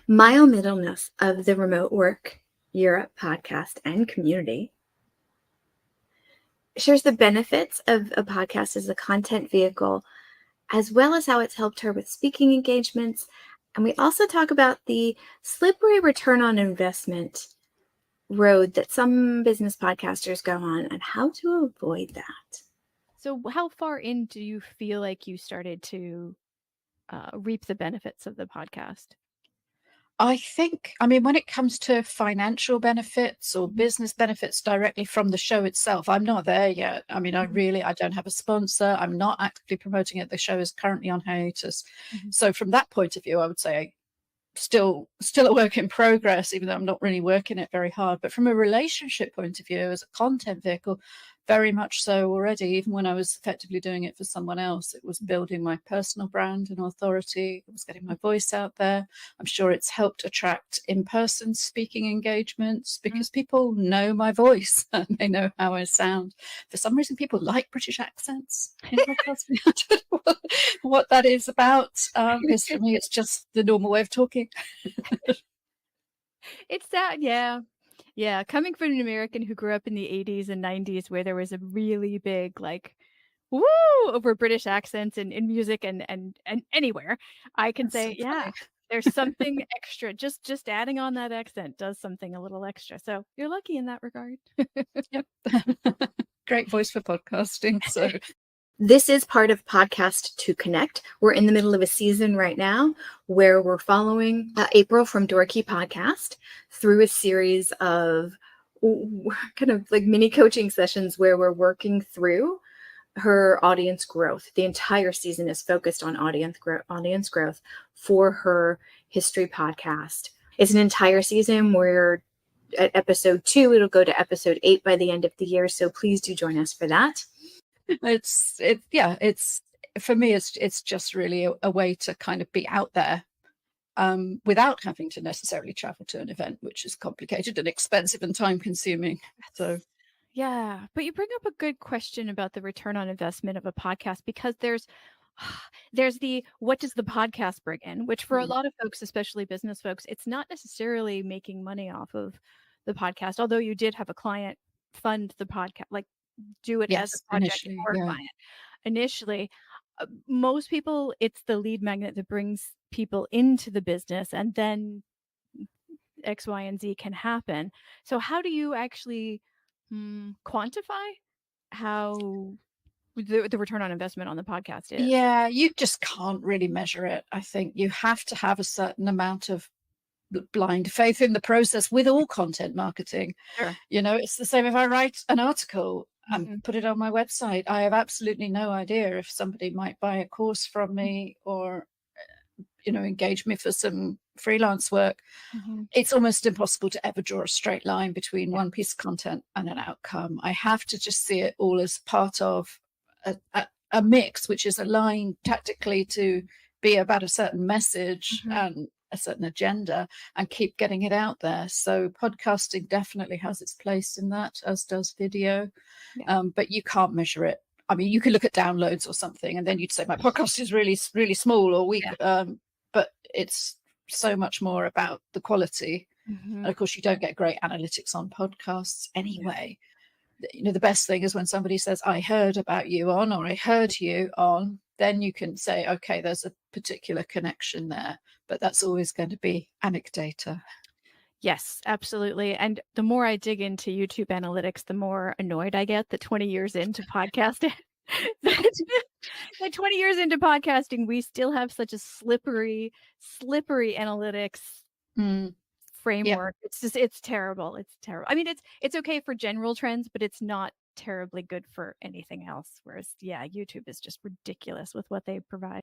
Mile Middleness of the Remote Work Europe podcast and community shares the benefits of a podcast as a content vehicle, as well as how it's helped her with speaking engagements. And we also talk about the slippery return on investment road that some business podcasters go on and how to avoid that. So how far in do you feel like you started to reap the benefits of the podcast? I mean, when it comes to financial benefits or Mhm. business benefits directly from the show itself, I'm not there yet. I mean, I don't have a sponsor. I'm not actively promoting it. The show is currently on hiatus. Mhm. So from that point of view, I would say still a work in progress, even though I'm not really working it very hard. But from a relationship point of view, as a content vehicle, very much so already. Even when I was effectively doing it for someone else, it was building my personal brand and authority. It was getting my voice out there. I'm sure it's helped attract in-person speaking engagements because people know my voice and they know how I sound. For some reason, people like British accents in podcasts. I don't know what that is about. Because for me, it's just the normal way of talking. It's that, yeah. Yeah, coming from an American who grew up in the 80s and 90s where there was a really big, like, woo over British accents in music and anywhere, I can That's so say, yeah, funny. there's something extra. Just adding on that accent does something a little extra. So you're lucky in that regard. Yep. Great voice for podcasting. So This is part of Podcast to Connect. We're in the middle of a season right now where we're following April from Dorky Podcast through a series of kind of like mini coaching sessions where we're working through her audience growth. The entire season is focused on audience growth for her history podcast. It's an entire season. We're at episode 2. It'll go to episode 8 by the end of the year. So please do join us for that. it's for me, it's just really a way to kind of be out there without having to necessarily travel to an event, which is complicated and expensive and time consuming. So Yeah, but you bring up a good question about the return on investment of a podcast because there's the what does the podcast bring in, which for a lot of folks, especially business folks, it's not necessarily making money off of the podcast, although you did have a client fund the podcast, like do it as a yes, project initially, for a yeah. client. Initially, most people, it's the lead magnet that brings people into the business, and then X, Y, and Z can happen. So how do you actually quantify how the return on investment on the podcast is? Yeah, you just can't really measure it. I think you have to have a certain amount of blind faith in the process with all content marketing. Sure. You know, it's the same if I write an article and Mhm. put it on my website. I have absolutely no idea if somebody might buy a course from me or, engage me for some freelance work. Mhm. It's almost impossible to ever draw a straight line between Yeah. one piece of content and an outcome. I have to just see it all as part of a mix, which is aligned tactically to be about a certain message Mhm. and a certain agenda and keep getting it out there. So podcasting definitely has its place in that, as does video. Yeah. But you can't measure it. I mean, you could look at downloads or something, and then you'd say my podcast is really, really small or weak. Yeah. But it's so much more about the quality. And Mhm. of course, you don't get great analytics on podcasts Yeah. anyway. The best thing is when somebody says, I heard about you on, or I heard you on, then you can say, okay, there's a particular connection there. But that's always going to be anecdata. Yes, absolutely. And the more I dig into YouTube analytics, the more annoyed I get that 20 years into podcasting, that 20 years into podcasting, we still have such a slippery analytics Mm, yeah. framework. It's terrible. It's terrible. I mean, it's okay for general trends, but it's not terribly good for anything else. Whereas, yeah, YouTube is just ridiculous with what they provide.